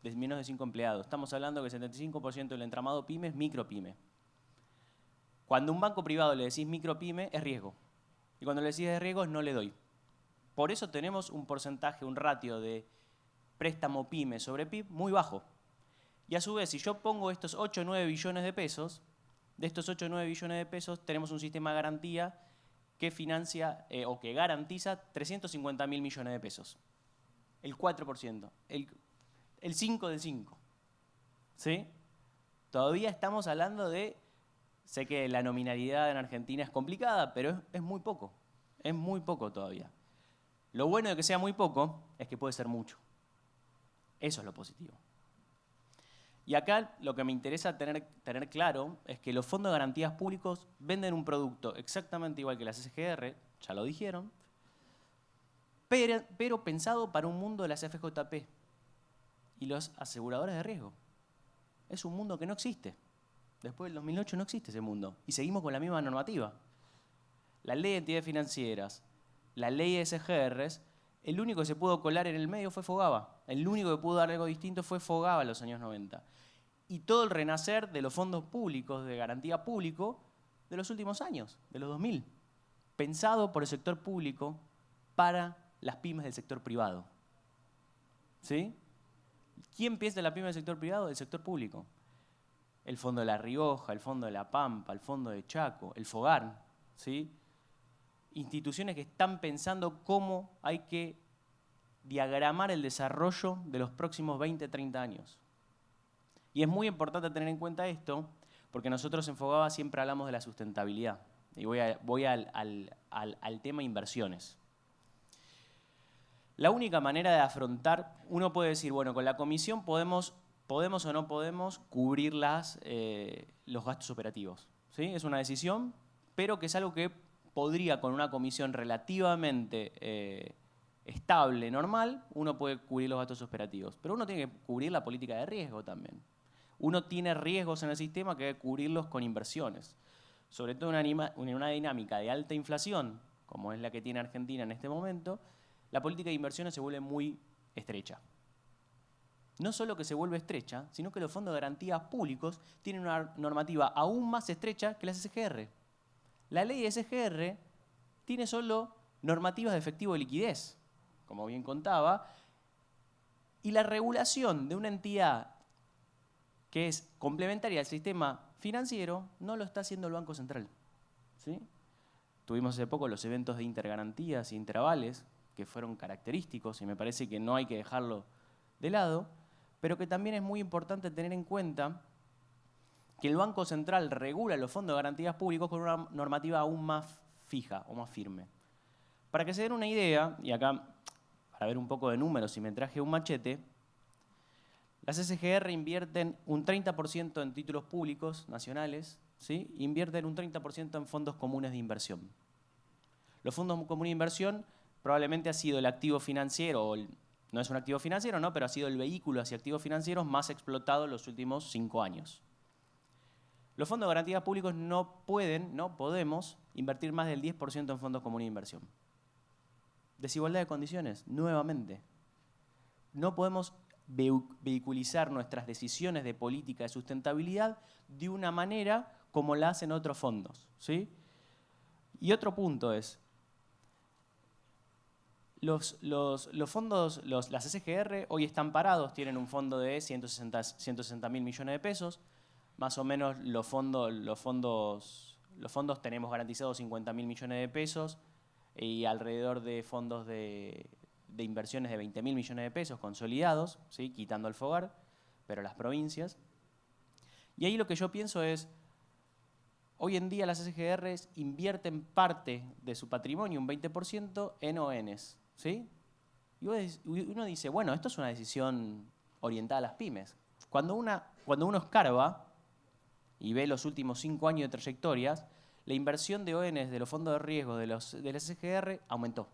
empleados. Estamos hablando que el 75% del entramado PYME es micropyme. Cuando a un banco privado le decís micropyme es riesgo. Y cuando le decís de riesgo es no le doy. Por eso tenemos un porcentaje, un ratio de préstamo PYME sobre PIB muy bajo. Y a su vez, si yo pongo estos 8 o 9 billones de pesos, de estos 8 o 9 billones de pesos tenemos un sistema de garantía que financia o que garantiza 350.000 millones de pesos. El 4%, el 5 del 5. ¿Sí? Todavía estamos hablando de, sé que la nominalidad en Argentina es complicada, pero es muy poco. Es muy poco todavía. Lo bueno de que sea muy poco es que puede ser mucho. Eso es lo positivo. Y acá lo que me interesa tener claro es que los fondos de garantías públicos venden un producto exactamente igual que las SGR, ya lo dijeron, pero pensado para un mundo de las FJP y los aseguradores de riesgo. Es un mundo que no existe. Después del 2008 no existe ese mundo. Y seguimos con la misma normativa. La ley de entidades financieras, la ley de SGRs, el único que se pudo colar en el medio fue Fogava. El único que pudo dar algo distinto fue Fogava en los años 90. Y todo el renacer de los fondos públicos, de garantía público, de los últimos años, de los 2000. Pensado por el sector público para las pymes del sector privado. ¿Sí? ¿Quién piensa en la pyme del sector privado? El sector público. El Fondo de La Rioja, el Fondo de La Pampa, el Fondo de Chaco, el FOGAR, ¿sí? Instituciones que están pensando cómo hay que diagramar el desarrollo de los próximos 20, 30 años. Y es muy importante tener en cuenta esto, porque nosotros en Fogava siempre hablamos de la sustentabilidad. Y voy al tema inversiones. La única manera de afrontar, uno puede decir, bueno, con la comisión podemos o no podemos cubrir los gastos operativos. ¿Sí? Es una decisión, pero que es algo que podría, con una comisión relativamente estable, normal, uno puede cubrir los gastos operativos. Pero uno tiene que cubrir la política de riesgo también. Uno tiene riesgos en el sistema que hay que cubrirlos con inversiones. Sobre todo en una dinámica de alta inflación, como es la que tiene Argentina en este momento, la política de inversiones se vuelve muy estrecha. No solo que se vuelve estrecha, sino que los fondos de garantías públicos tienen una normativa aún más estrecha que las SGR. La ley de SGR tiene solo normativas de efectivo y liquidez, como bien contaba, y la regulación de una entidad que es complementaria al sistema financiero no lo está haciendo el Banco Central. ¿Sí? Tuvimos hace poco los eventos de intergarantías y interavales, que fueron característicos y me parece que no hay que dejarlo de lado, pero que también es muy importante tener en cuenta que el Banco Central regula los fondos de garantías públicos con una normativa aún más fija o más firme. Para que se den una idea, y acá para ver un poco de números y me traje un machete, las SGR invierten un 30% en títulos públicos nacionales, ¿sí? Invierten un 30% en fondos comunes de inversión. Los fondos comunes de inversión probablemente ha sido el activo financiero, no es un activo financiero, ¿no? Pero ha sido el vehículo hacia activos financieros más explotado en los últimos 5 años. Los fondos de garantías públicos no podemos invertir más del 10% en fondos comunes de inversión. Desigualdad de condiciones, nuevamente. No podemos vehiculizar nuestras decisiones de política de sustentabilidad de una manera como la hacen otros fondos, ¿sí? Y otro punto es, los fondos, las SGR hoy están parados, tienen un fondo de 160.000 millones de pesos, más o menos los fondos tenemos garantizados 50.000 millones de pesos y alrededor de fondos de inversiones de 20.000 millones de pesos consolidados, ¿sí? Quitando el FOGAR, pero las provincias. Y ahí lo que yo pienso es, hoy en día las SGRs invierten parte de su patrimonio, un 20%, en ONs, ¿sí? Y uno dice, bueno, esto es una decisión orientada a las pymes. Cuando uno escarba y ve los últimos 5 años de trayectorias, la inversión de ONs de los fondos de riesgo de las SGR aumentó.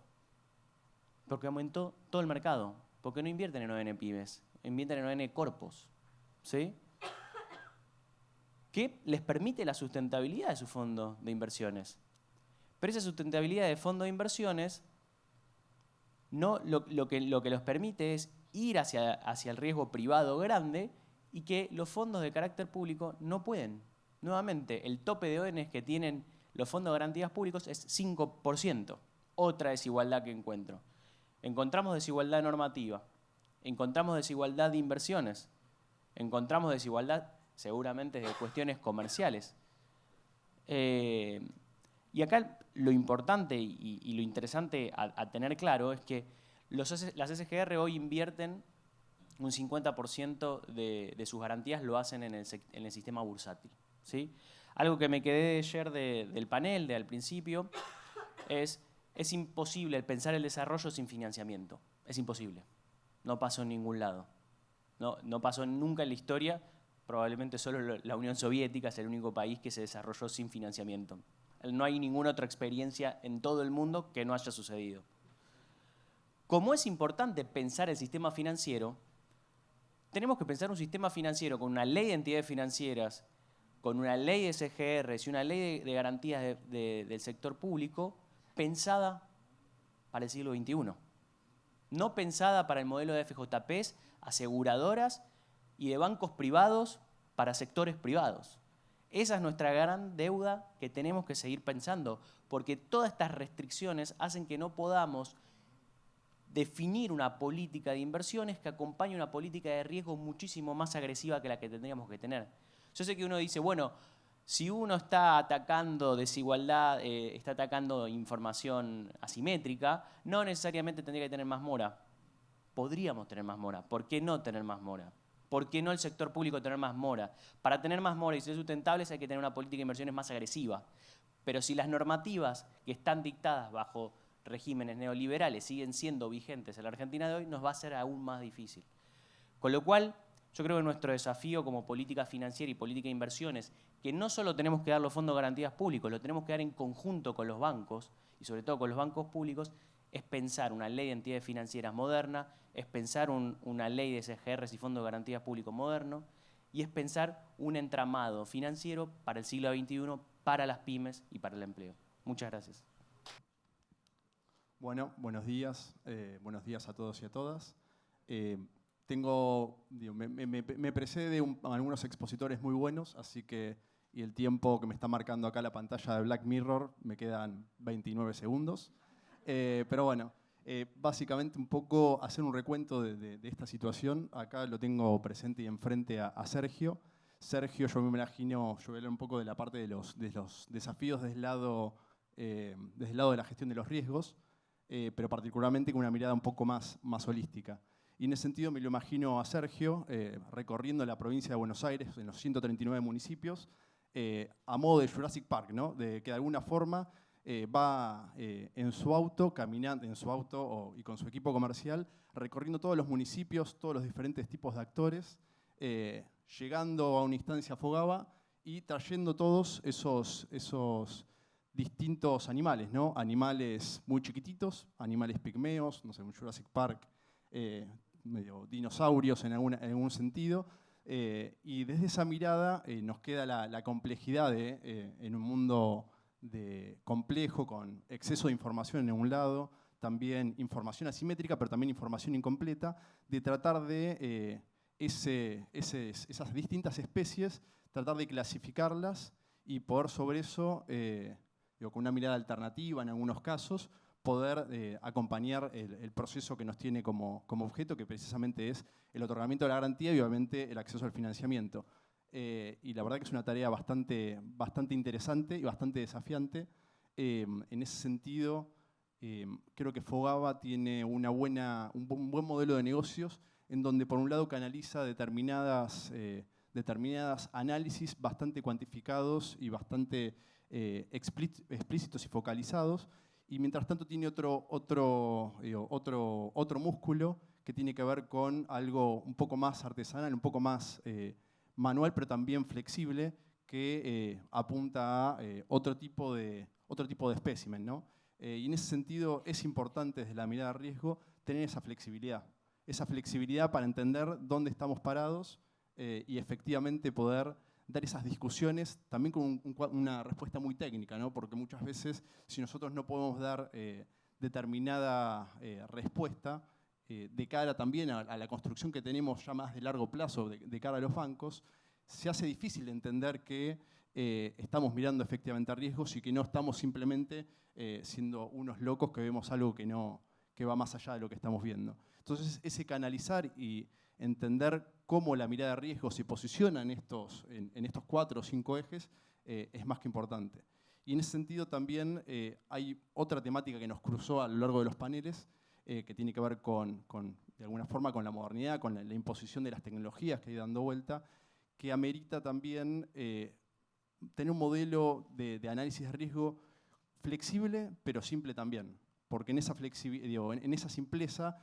Porque aumentó todo el mercado. Porque no invierten en ON pymes, invierten en ON corpos, ¿sí? Que les permite la sustentabilidad de su fondo de inversiones. Pero esa sustentabilidad de fondo de inversiones lo que los permite es ir hacia el riesgo privado grande y que los fondos de carácter público no pueden. Nuevamente, el tope de ONs que tienen los fondos de garantías públicos es 5%. Otra desigualdad que encuentro. Encontramos desigualdad normativa. encontramos desigualdad de inversiones, encontramos desigualdad seguramente de cuestiones comerciales. Y acá lo importante y lo interesante a tener claro es que las SGR hoy invierten un 50% de sus garantías lo hacen en el sistema bursátil, ¿sí? Algo que me quedé ayer del panel, al principio, es imposible pensar el desarrollo sin financiamiento. Es imposible. No pasó en ningún lado. No pasó nunca en la historia. Probablemente solo la Unión Soviética es el único país que se desarrolló sin financiamiento. No hay ninguna otra experiencia en todo el mundo que no haya sucedido. Como es importante pensar el sistema financiero, tenemos que pensar un sistema financiero con una ley de entidades financieras, con una ley de SGR y una ley de garantías del sector público pensada para el siglo XXI. No pensada para el modelo de FJPs, aseguradoras y de bancos privados para sectores privados. Esa es nuestra gran deuda que tenemos que seguir pensando, porque todas estas restricciones hacen que no podamos definir una política de inversiones que acompañe una política de riesgo muchísimo más agresiva que la que tendríamos que tener. Yo sé que uno dice, bueno, si uno está atacando desigualdad, está atacando información asimétrica, no necesariamente tendría que tener más mora. Podríamos tener más mora. ¿Por qué no tener más mora? ¿Por qué no el sector público tener más mora? Para tener más mora y ser sustentables hay que tener una política de inversiones más agresiva. Pero si las normativas que están dictadas bajo regímenes neoliberales siguen siendo vigentes en la Argentina de hoy, nos va a ser aún más difícil. Con lo cual, yo creo que nuestro desafío como política financiera y política de inversiones, que no solo tenemos que dar los fondos de garantías públicos, lo tenemos que dar en conjunto con los bancos, y sobre todo con los bancos públicos, es pensar una ley de entidades financieras moderna, es pensar una ley de SGRs y fondos de garantías públicos moderno, y es pensar un entramado financiero para el siglo XXI, para las pymes y para el empleo. Muchas gracias. Bueno, buenos días a todos y a todas. Me precede algunos expositores muy buenos, así que, y el tiempo que me está marcando acá la pantalla de Black Mirror, me quedan 29 segundos. Pero bueno, básicamente un poco hacer un recuento de esta situación. Acá lo tengo presente y enfrente a Sergio. Sergio, yo me imagino, yo voy a hablar un poco de la parte de los desafíos desde el lado de la gestión de los riesgos, pero particularmente con una mirada un poco más holística. Y en ese sentido me lo imagino a Sergio recorriendo la provincia de Buenos Aires, en los 139 municipios, a modo de Jurassic Park, ¿no? De que de alguna forma va en su auto, caminando en su auto y con su equipo comercial, recorriendo todos los municipios, todos los diferentes tipos de actores, llegando a una instancia Fogava y trayendo todos esos distintos animales, ¿no? Animales muy chiquititos, animales pigmeos, no sé, un Jurassic Park, medio dinosaurios en algún sentido, y desde esa mirada nos queda la complejidad en un mundo complejo, con exceso de información en un lado, también información asimétrica, pero también información incompleta, de tratar de esas distintas especies, tratar de clasificarlas y poder sobre eso, con una mirada alternativa en algunos casos, poder acompañar el proceso que nos tiene como objeto, que precisamente es el otorgamiento de la garantía y obviamente el acceso al financiamiento. Y la verdad que es una tarea bastante interesante y bastante desafiante. En ese sentido, creo que Fogava tiene un buen modelo de negocios en donde por un lado canaliza determinadas análisis bastante cuantificados y bastante explícitos y focalizados, y mientras tanto tiene otro músculo que tiene que ver con algo un poco más artesanal, un poco más manual, pero también flexible, que apunta a otro tipo de espécimen, ¿no? Y en ese sentido es importante desde la mirada de riesgo tener esa flexibilidad para entender dónde estamos parados y efectivamente poder dar esas discusiones también con una respuesta muy técnica, ¿no? Porque muchas veces si nosotros no podemos dar determinada respuesta de cara también a la construcción que tenemos ya más de largo plazo de cara a los bancos, se hace difícil de entender que estamos mirando efectivamente a riesgos y que no estamos simplemente siendo unos locos que vemos algo que va más allá de lo que estamos viendo. Entonces, ese canalizar y entender cómo la mirada de riesgo se posiciona en estos 4 o 5 ejes es más que importante. Y en ese sentido también hay otra temática que nos cruzó a lo largo de los paneles, que tiene que ver de alguna forma con la modernidad, con la imposición de las tecnologías que hay dando vuelta, que amerita también tener un modelo de análisis de riesgo flexible, pero simple también. Porque en esa, en esa simpleza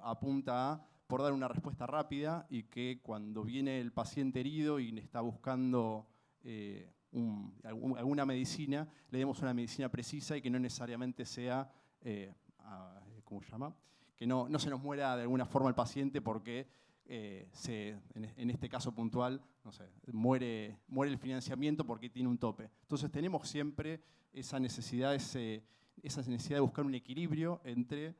apunta a por dar una respuesta rápida y que cuando viene el paciente herido y está buscando alguna medicina, le demos una medicina precisa y que no necesariamente sea, ¿cómo se llama? Que no se nos muera de alguna forma el paciente porque en este caso puntual, no sé, muere el financiamiento porque tiene un tope. Entonces tenemos siempre esa necesidad de buscar un equilibrio entre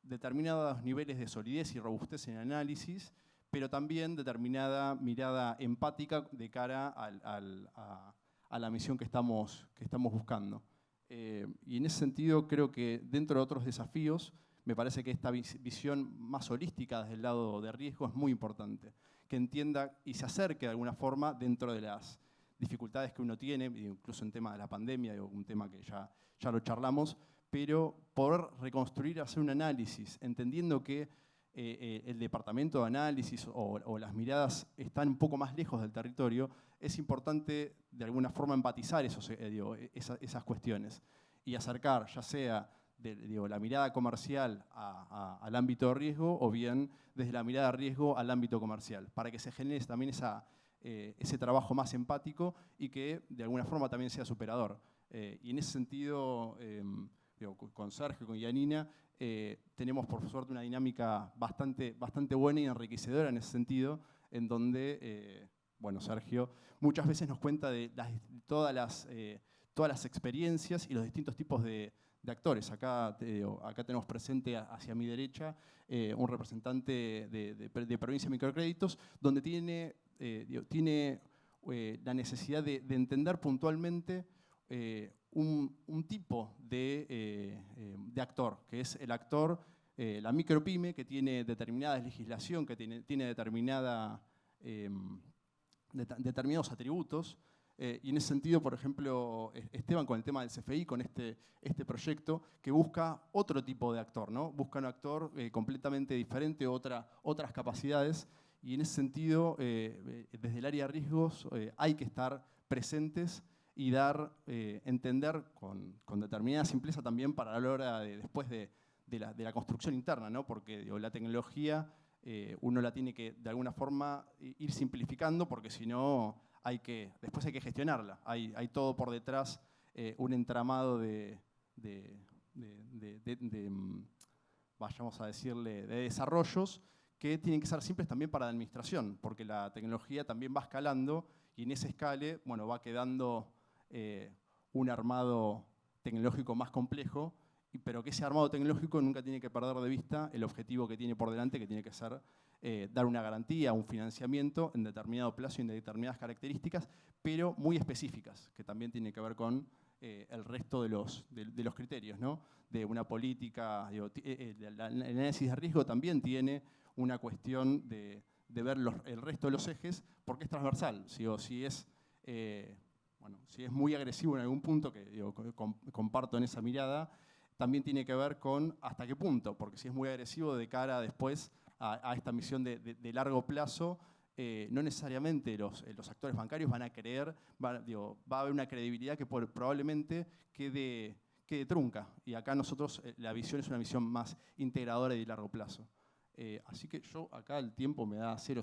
determinados niveles de solidez y robustez en el análisis, pero también determinada mirada empática de cara a la misión que estamos buscando. Y en ese sentido creo que dentro de otros desafíos, me parece que esta visión más holística desde el lado de riesgo es muy importante, que entienda y se acerque de alguna forma dentro de las dificultades que uno tiene, incluso en tema de la pandemia, un tema que ya lo charlamos, pero poder reconstruir, hacer un análisis, entendiendo que el departamento de análisis o las miradas están un poco más lejos del territorio, es importante de alguna forma empatizar esas cuestiones y acercar, ya sea la mirada comercial al ámbito de riesgo o bien desde la mirada de riesgo al ámbito comercial, para que se genere también ese trabajo más empático y que de alguna forma también sea superador. Y en ese sentido, con Sergio, con Yanina, tenemos por suerte una dinámica bastante buena y enriquecedora en ese sentido, en donde, bueno, Sergio muchas veces nos cuenta de todas las experiencias y los distintos tipos de actores. Acá tenemos presente hacia mi derecha un representante de Provincia de Microcréditos, donde tiene la necesidad de entender puntualmente un tipo de actor, que es el actor, la micropyme, que tiene determinada legislación, que tiene determinados atributos. Y en ese sentido, por ejemplo, Esteban con el tema del CFI, con este proyecto, que busca otro tipo de actor, ¿no? Busca un actor completamente diferente, otras capacidades. Y en ese sentido, desde el área de riesgos, hay que estar presentes y entender con determinada simpleza también para la hora después de la construcción interna, ¿no? Porque la tecnología uno la tiene que de alguna forma ir simplificando, porque si no después hay que gestionarla. Hay todo por detrás, un entramado vayamos a decirle, de desarrollos que tienen que ser simples también para la administración, porque la tecnología también va escalando y en ese escale, bueno, va quedando un armado tecnológico más complejo, pero que ese armado tecnológico nunca tiene que perder de vista el objetivo que tiene por delante, que tiene que ser dar una garantía, un financiamiento en determinado plazo y en determinadas características, pero muy específicas, que también tiene que ver con el resto de los criterios, ¿no? De una política. El análisis de riesgo también tiene una cuestión de ver el resto de los ejes, porque es transversal. Si es muy agresivo en algún punto, que comparto en esa mirada, también tiene que ver con hasta qué punto, porque si es muy agresivo de cara después a esta misión de largo plazo, no necesariamente los actores bancarios van a creer, va a haber una credibilidad que probablemente quede trunca. Y acá nosotros la visión es una visión más integradora y de largo plazo. Así que yo acá el tiempo me da 000,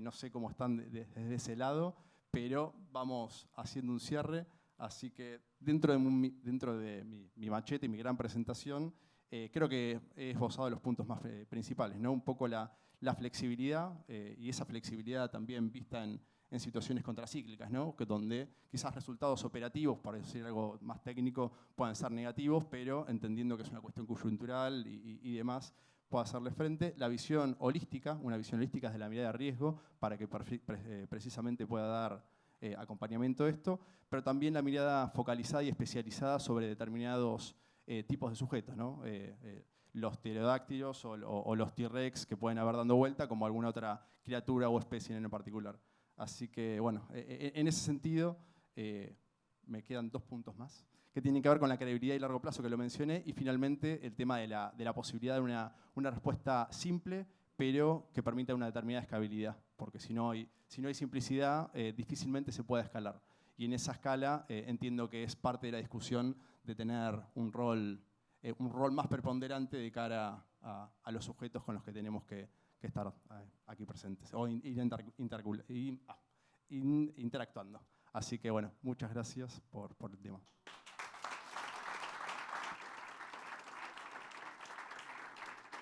no sé cómo están desde ese lado, pero vamos haciendo un cierre. Así que dentro de mi machete y mi gran presentación, creo que he esbozado los puntos más principales, ¿no? Un poco la flexibilidad y esa flexibilidad también vista en situaciones contracíclicas, ¿no? Donde quizás resultados operativos, para decir algo más técnico, puedan ser negativos, pero entendiendo que es una cuestión coyuntural y demás, pueda hacerle frente. La visión holística, una visión holística desde la mirada de riesgo, para que precisamente pueda dar acompañamiento a esto, pero también la mirada focalizada y especializada sobre determinados tipos de sujetos, ¿no? los pterodáctilos o los T-Rex que pueden haber dando vuelta, como alguna otra criatura o especie en particular. Así que, bueno, en ese sentido, me quedan 2 puntos más, que tienen que ver con la credibilidad y largo plazo, que lo mencioné, y finalmente el tema de la posibilidad de una respuesta simple, pero que permita una determinada escalabilidad, porque si no hay simplicidad, difícilmente se puede escalar. Y en esa escala entiendo que es parte de la discusión de tener un rol más preponderante de cara a los sujetos con los que tenemos que estar aquí presentes o interactuando. Así que bueno, muchas gracias por el tema.